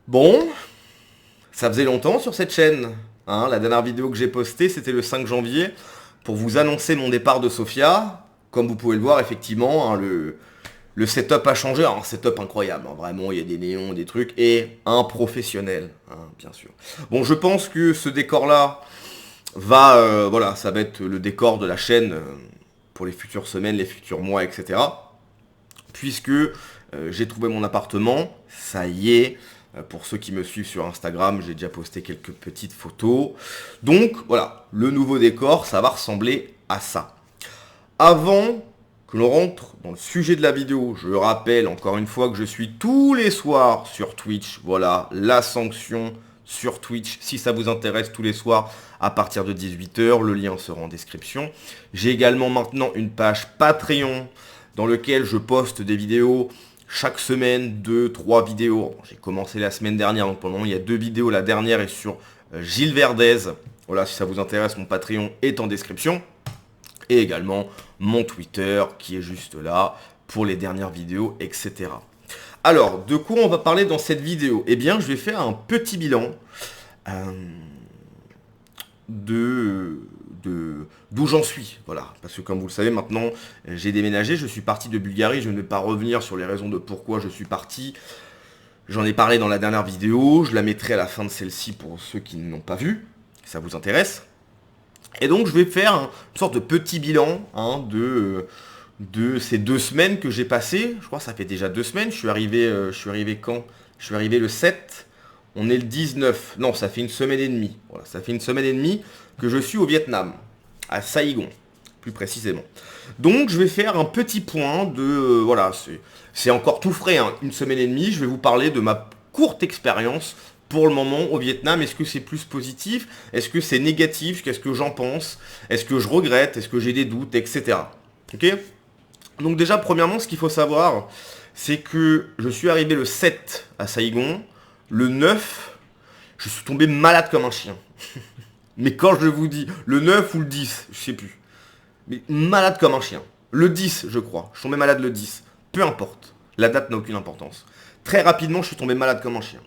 Bon, ça faisait longtemps sur cette chaîne. Hein, la dernière vidéo que j'ai postée, c'était le 5 janvier, pour vous annoncer mon départ de Sofia. Comme vous pouvez le voir, effectivement, hein, le setup a changé. Un setup incroyable, hein, vraiment, il y a des néons, des trucs, et un professionnel, hein, bien sûr. Bon, je pense que ce décor-là voilà, ça va être le décor de la chaîne pour les futures semaines, les futurs mois, etc. Puisque j'ai trouvé mon appartement, ça y est. Pour ceux qui me suivent sur Instagram, j'ai déjà posté quelques petites photos. Donc voilà, le nouveau décor, ça va ressembler à ça. Avant que l'on rentre dans le sujet de la vidéo, je rappelle encore une fois que je suis tous les soirs sur Twitch. Voilà, la sanction sur Twitch, si ça vous intéresse, tous les soirs à partir de 18 h, le lien sera en description. J'ai également maintenant une page Patreon dans laquelle je poste des vidéos chaque semaine, 2-3 vidéos. Bon, j'ai commencé la semaine dernière, donc pour le moment il y a 2 vidéos. La dernière est sur Gilles Verdez. Voilà, si ça vous intéresse, mon Patreon est en description. Et également mon Twitter qui est juste là pour les dernières vidéos, etc. Alors, de quoi on va parler dans cette vidéo? Eh bien, je vais faire un petit bilan de d'où j'en suis, voilà, parce que comme vous le savez maintenant, j'ai déménagé, je suis parti de Bulgarie, je ne vais pas revenir sur les raisons de pourquoi je suis parti, j'en ai parlé dans la dernière vidéo, je la mettrai à la fin de celle-ci pour ceux qui ne l'ont pas vue, si ça vous intéresse, et donc je vais faire une sorte de petit bilan hein, de ces 2 semaines que j'ai passées, je crois que ça fait déjà 2 semaines, je suis arrivé quand? Je suis arrivé le 7, on est le 19, non ça fait une semaine et demie, voilà, ça fait une semaine et demie que je suis au Vietnam, à Saigon, plus précisément. Donc je vais faire un petit point de, voilà, c'est encore tout frais, hein, une semaine et demie, je vais vous parler de ma courte expérience pour le moment au Vietnam. Est-ce que c'est plus positif? Est-ce que c'est négatif? Qu'est-ce que j'en pense? Est-ce que je regrette? Est-ce que j'ai des doutes? Etc. Ok. Donc déjà, premièrement, ce qu'il faut savoir, c'est que je suis arrivé le 7 à Saigon, le 9, je suis tombé malade comme un chien. Mais quand je vous dis le 9 ou le 10, je sais plus. Mais malade comme un chien. Le 10, je crois. Je suis tombé malade le 10. Peu importe. La date n'a aucune importance. Très rapidement, je suis tombé malade comme un chien.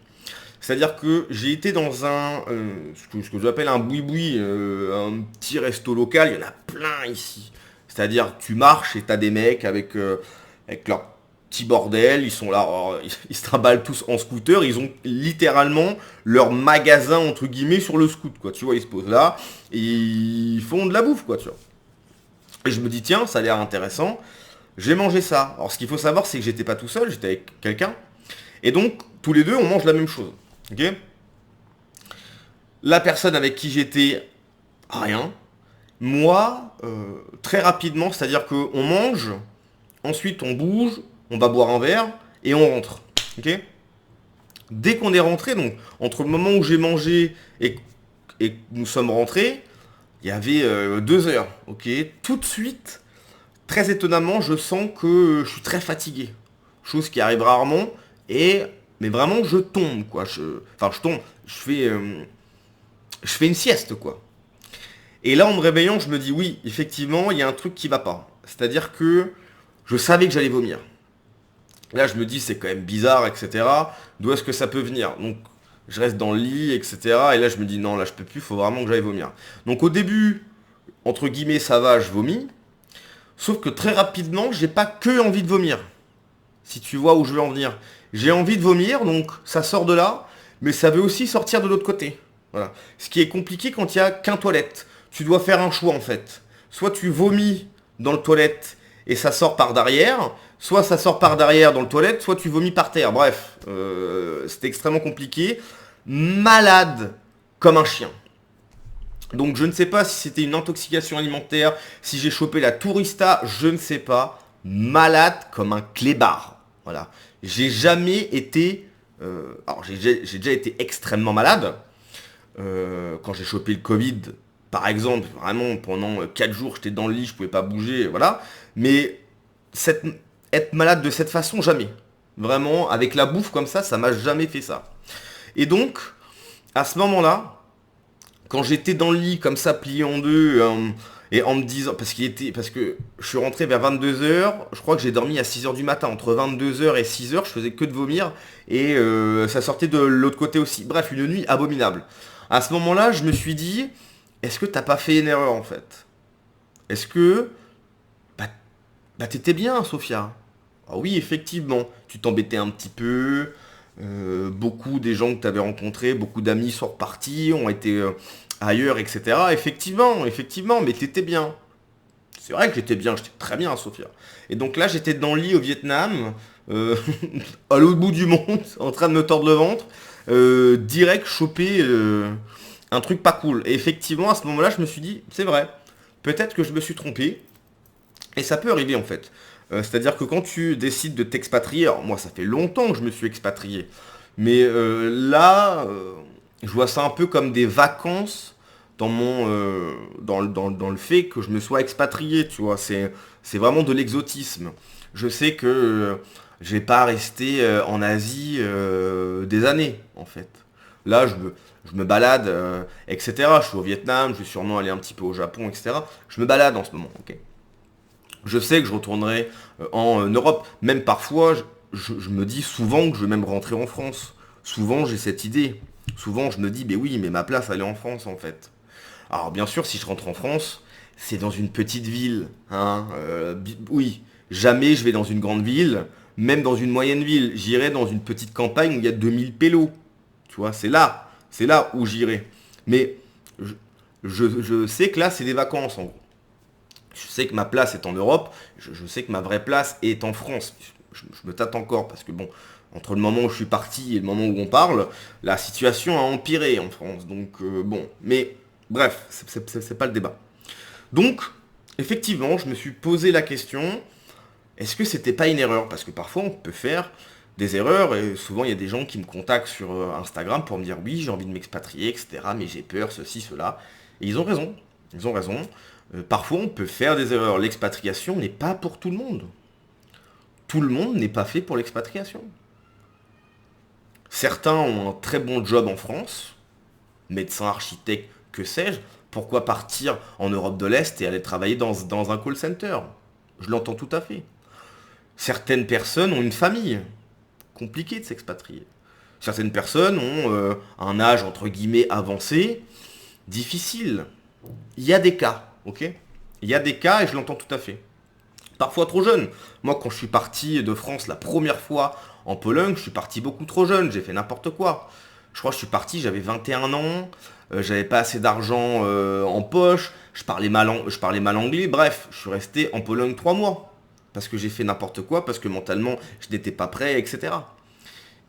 C'est-à-dire que j'ai été dans ce que j'appelle un boui-boui, un petit resto local. Il y en a plein ici. C'est-à-dire tu marches et t'as des mecs avec leur petit bordel, ils sont là, ils se trimballent tous en scooter, ils ont littéralement leur magasin entre guillemets sur le scoot, quoi. Tu vois, ils se posent là et ils font de la bouffe, quoi, tu vois. Et je me dis tiens, ça a l'air intéressant. J'ai mangé ça. Alors ce qu'il faut savoir, c'est que j'étais pas tout seul, j'étais avec quelqu'un. Et donc tous les deux, on mange la même chose. Ok. La personne avec qui j'étais, rien. Moi, très rapidement, c'est-à-dire qu'on mange, ensuite on bouge, on va boire un verre et on rentre. Ok. Dès qu'on est rentré, donc entre le moment où j'ai mangé et que nous sommes rentrés, il y avait 2 heures. Ok. Tout de suite, très étonnamment, je sens que je suis très fatigué. Chose qui arrive rarement. Mais vraiment, je tombe, quoi. Enfin, je tombe. Je fais une sieste, quoi. Et là, en me réveillant, je me dis, oui, effectivement, il y a un truc qui va pas. C'est-à-dire que je savais que j'allais vomir. Là, je me dis, c'est quand même bizarre, etc. D'où est-ce que ça peut venir? Donc, je reste dans le lit, etc. Et là, je me dis, non, là, je peux plus, il faut vraiment que j'aille vomir. Donc, au début, entre guillemets, ça va, je vomis. Sauf que très rapidement, j'ai pas que envie de vomir. Si tu vois où je veux en venir. J'ai envie de vomir, donc ça sort de là, mais ça veut aussi sortir de l'autre côté. Voilà. Ce qui est compliqué quand il n'y a qu'un toilette. Tu dois faire un choix en fait. Soit tu vomis dans le toilette et ça sort par derrière, soit ça sort par derrière dans le toilette, soit tu vomis par terre. Bref, c'était extrêmement compliqué. Malade comme un chien. Donc je ne sais pas si c'était une intoxication alimentaire, si j'ai chopé la tourista, je ne sais pas. Malade comme un clébard. Voilà. J'ai jamais été... alors j'ai déjà été extrêmement malade. Quand j'ai chopé le Covid, par exemple, vraiment pendant 4 jours, j'étais dans le lit, je pouvais pas bouger, voilà. Mais être malade de cette façon, jamais. Vraiment, avec la bouffe comme ça m'a jamais fait ça. Et donc, à ce moment-là, quand j'étais dans le lit comme ça plié en deux Et en me disant, parce que je suis rentré vers 22 h, je crois que j'ai dormi à 6 h du matin. Entre 22 h et 6 h, je faisais que de vomir. Et ça sortait de l'autre côté aussi. Bref, une nuit abominable. À ce moment-là, je me suis dit, est-ce que t'as pas fait une erreur en fait? Est-ce que bah, t'étais bien, Sophia? Ah oui, effectivement, tu t'embêtais un petit peu. Beaucoup des gens que tu avais rencontrés, beaucoup d'amis sont repartis, ont été ailleurs, etc. Effectivement, mais t'étais bien. C'est vrai que j'étais bien, j'étais très bien, Sophia. Et donc là, j'étais dans le lit au Vietnam, euh, à l'autre bout du monde, en train de me tordre le ventre, direct choper un truc pas cool. Et effectivement, à ce moment-là, je me suis dit, c'est vrai, peut-être que je me suis trompé, et ça peut arriver en fait. C'est-à-dire que quand tu décides de t'expatrier, alors moi ça fait longtemps que je me suis expatrié, mais là, je vois ça un peu comme des vacances dans le fait que je me sois expatrié, tu vois. C'est vraiment de l'exotisme. Je sais que je vais pas rester en Asie des années, en fait. Là, je me balade, etc. Je suis au Vietnam, je vais sûrement aller un petit peu au Japon, etc. Je me balade en ce moment, ok. Je sais que je retournerai en Europe. Même parfois, je me dis souvent que je vais même rentrer en France. Souvent, j'ai cette idée. Souvent, je me dis, mais oui, mais ma place, elle est en France, en fait. Alors, bien sûr, si je rentre en France, c'est dans une petite ville. Hein, oui, jamais je vais dans une grande ville, même dans une moyenne ville. J'irai dans une petite campagne où il y a 2000 pélos. Tu vois, c'est là où j'irai. Mais je, je sais que là, c'est des vacances, en gros. Je sais que ma place est en Europe, je sais que ma vraie place est en France. Je me tâte encore parce que bon, entre le moment où je suis parti et le moment où on parle, la situation a empiré en France. Donc bon, mais bref, c'est pas le débat. Donc, effectivement, je me suis posé la question, est-ce que c'était pas une erreur? Parce que parfois on peut faire des erreurs et souvent il y a des gens qui me contactent sur Instagram pour me dire oui, j'ai envie de m'expatrier, etc. Mais j'ai peur, ceci, cela. Et ils ont raison. Ils ont raison. Parfois on peut faire des erreurs. L'expatriation n'est pas pour tout le monde. Tout le monde n'est pas fait pour l'expatriation. Certains ont un très bon job en France, médecin, architecte, que sais-je. Pourquoi partir en Europe de l'Est et aller travailler dans un call center? Je l'entends tout à fait. Certaines personnes ont une famille. Compliqué de s'expatrier. Certaines personnes ont un âge entre guillemets avancé, difficile. Il y a des cas, ok? Il y a des cas et je l'entends tout à fait. Parfois trop jeune. Moi, quand je suis parti de France la première fois en Pologne, je suis parti beaucoup trop jeune, j'ai fait n'importe quoi. Je crois que je suis parti, j'avais 21 ans, j'avais pas assez d'argent en poche, je parlais mal anglais, bref, je suis resté en Pologne 3 mois. Parce que j'ai fait n'importe quoi, parce que mentalement, je n'étais pas prêt, etc.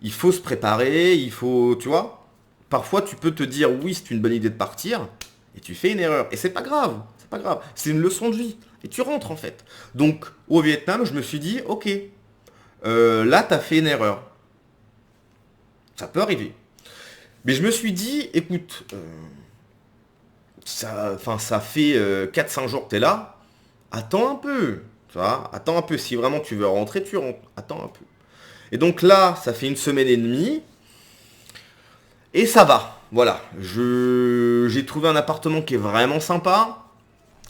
Il faut se préparer, il faut, tu vois. Parfois, tu peux te dire, oui, c'est une bonne idée de partir, et tu fais une erreur. Et c'est pas grave, c'est pas grave. C'est une leçon de vie. Et tu rentres, en fait. Donc, au Vietnam, je me suis dit, ok, là, t'as fait une erreur. Ça peut arriver. Mais je me suis dit, écoute, ça fait 4-5 jours que t'es là, attends un peu. Tu vois, attends un peu. Si vraiment tu veux rentrer, tu rentres. Attends un peu. Et donc là, ça fait une semaine et demie. Et ça va. Voilà. J'ai trouvé un appartement qui est vraiment sympa.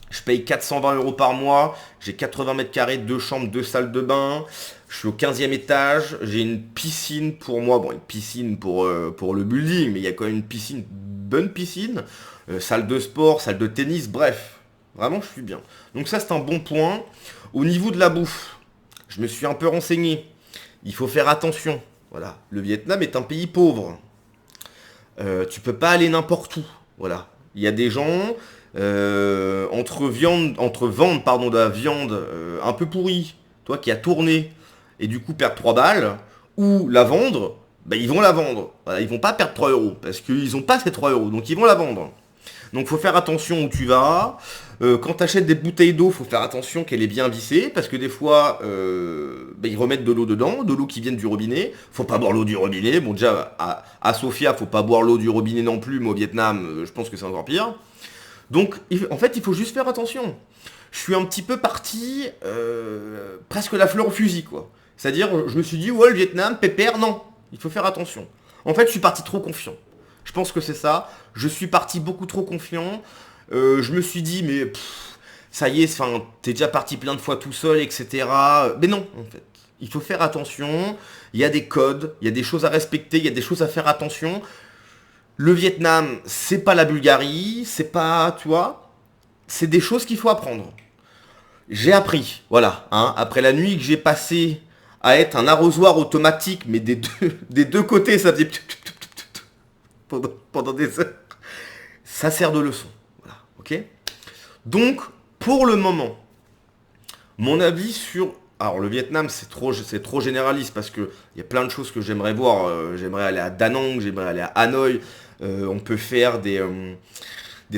Je paye 420 euros par mois. J'ai 80 mètres carrés, 2 chambres, 2 salles de bain. Je suis au 15e étage. J'ai une piscine pour moi. Bon, une piscine pour le building, mais il y a quand même une piscine, bonne piscine. Salle de sport, salle de tennis, bref. Vraiment, je suis bien. Donc ça, c'est un bon point. Au niveau de la bouffe, je me suis un peu renseigné. Il faut faire attention. Voilà. Le Vietnam est un pays pauvre. Tu peux pas aller n'importe où. Voilà. Il y a des gens entre vendre pardon, de la viande un peu pourrie, toi qui a tourné et du coup perdre 3 balles, ou la vendre, bah, ils vont la vendre. Voilà, ils vont pas perdre 3 euros parce qu'ils ont pas ces 3 euros, donc ils vont la vendre. Donc faut faire attention où tu vas. Quand tu achètes des bouteilles d'eau, faut faire attention qu'elle est bien vissée, parce que des fois, ils remettent de l'eau dedans, de l'eau qui vient du robinet. Faut pas boire l'eau du robinet. Bon déjà, à Sofia, faut pas boire l'eau du robinet non plus, mais au Vietnam, je pense que c'est encore pire. Donc en fait, il faut juste faire attention. Je suis un petit peu parti presque la fleur au fusil, quoi. C'est-à-dire, je me suis dit, ouais, le Vietnam, pépère, non. Il faut faire attention. En fait, je suis parti trop confiant. Je pense que c'est ça. Je suis parti beaucoup trop confiant. Je me suis dit, mais ça y est, enfin, t'es déjà parti plein de fois tout seul, etc. Mais non, en fait. Il faut faire attention, il y a des codes, il y a des choses à respecter, il y a des choses à faire attention. Le Vietnam, c'est pas la Bulgarie, c'est pas, tu vois, c'est des choses qu'il faut apprendre. J'ai appris, voilà, hein, après la nuit que j'ai passé à être un arrosoir automatique, mais des deux côtés, ça faisait pendant des heures. Ça sert de leçon, voilà, ok. Donc, pour le moment, mon avis sur... Alors, le Vietnam, c'est trop généraliste parce qu'il y a plein de choses que j'aimerais voir. J'aimerais aller à Da Nang, j'aimerais aller à Hanoï. On peut faire des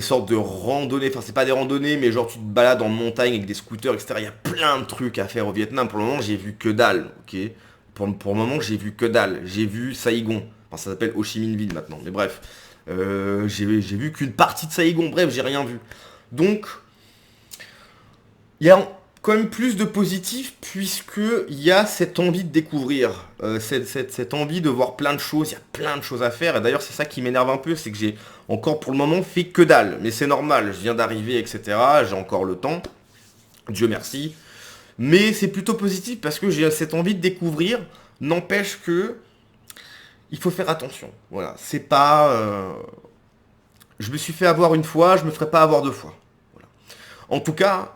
sortes de randonnées. Enfin, c'est pas des randonnées, mais genre tu te balades en montagne avec des scooters, etc. Il y a plein de trucs à faire au Vietnam. Pour le moment, j'ai vu que dalle, ok. Pour le moment, j'ai vu que dalle. J'ai vu Saigon. Enfin, ça s'appelle Ho Chi Minh Ville maintenant. Mais bref, j'ai vu qu'une partie de Saigon. Bref, j'ai rien vu. Donc, il y a quand même plus de positif puisqu'il y a cette envie de découvrir, cette envie de voir plein de choses, il y a plein de choses à faire. Et d'ailleurs c'est ça qui m'énerve un peu, c'est que j'ai encore pour le moment fait que dalle. Mais c'est normal, je viens d'arriver, etc. J'ai encore le temps, Dieu merci. Mais c'est plutôt positif parce que j'ai cette envie de découvrir, n'empêche que il faut faire attention. Voilà, c'est pas... je me suis fait avoir une fois, je me ferai pas avoir deux fois. Voilà. En tout cas...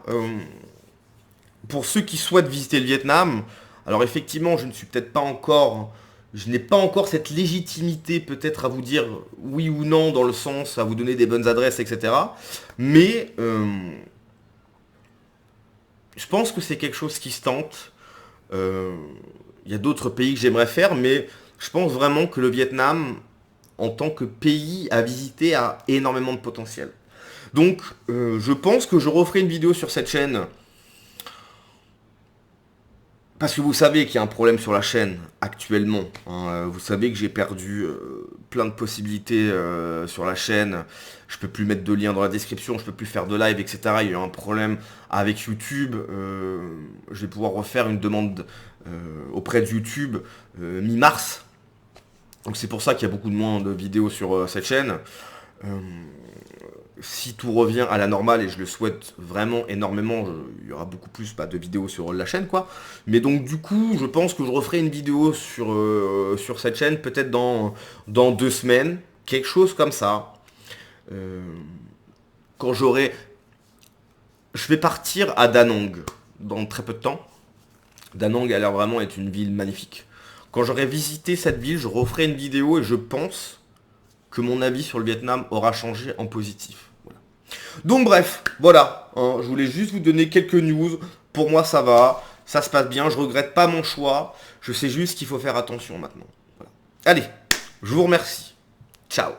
pour ceux qui souhaitent visiter le Vietnam, alors effectivement, je n'ai pas encore cette légitimité peut-être à vous dire oui ou non dans le sens à vous donner des bonnes adresses, etc. Mais je pense que c'est quelque chose qui se tente. Il y a d'autres pays que j'aimerais faire, mais je pense vraiment que le Vietnam, en tant que pays à visiter, a énormément de potentiel. Donc, je pense que je referai une vidéo sur cette chaîne. Parce que vous savez qu'il y a un problème sur la chaîne actuellement. Hein. Vous savez que j'ai perdu plein de possibilités sur la chaîne. Je peux plus mettre de liens dans la description, je peux plus faire de live, etc. Il y a eu un problème avec YouTube. Je vais pouvoir refaire une demande auprès de YouTube mi-mars. Donc c'est pour ça qu'il y a beaucoup de moins de vidéos sur cette chaîne. Si tout revient à la normale, et je le souhaite vraiment énormément, il y aura beaucoup plus de vidéos sur la chaîne, quoi. Mais donc du coup, je pense que je referai une vidéo sur cette chaîne, peut-être dans 2 semaines, quelque chose comme ça. Quand j'aurai... Je vais partir à Da Nang dans très peu de temps. Da Nang a l'air vraiment être une ville magnifique. Quand j'aurai visité cette ville, je referai une vidéo et je pense que mon avis sur le Vietnam aura changé en positif. Voilà. Donc bref, voilà, hein, je voulais juste vous donner quelques news. Pour moi ça va, ça se passe bien, je regrette pas mon choix. Je sais juste qu'il faut faire attention maintenant. Voilà. Allez, je vous remercie. Ciao.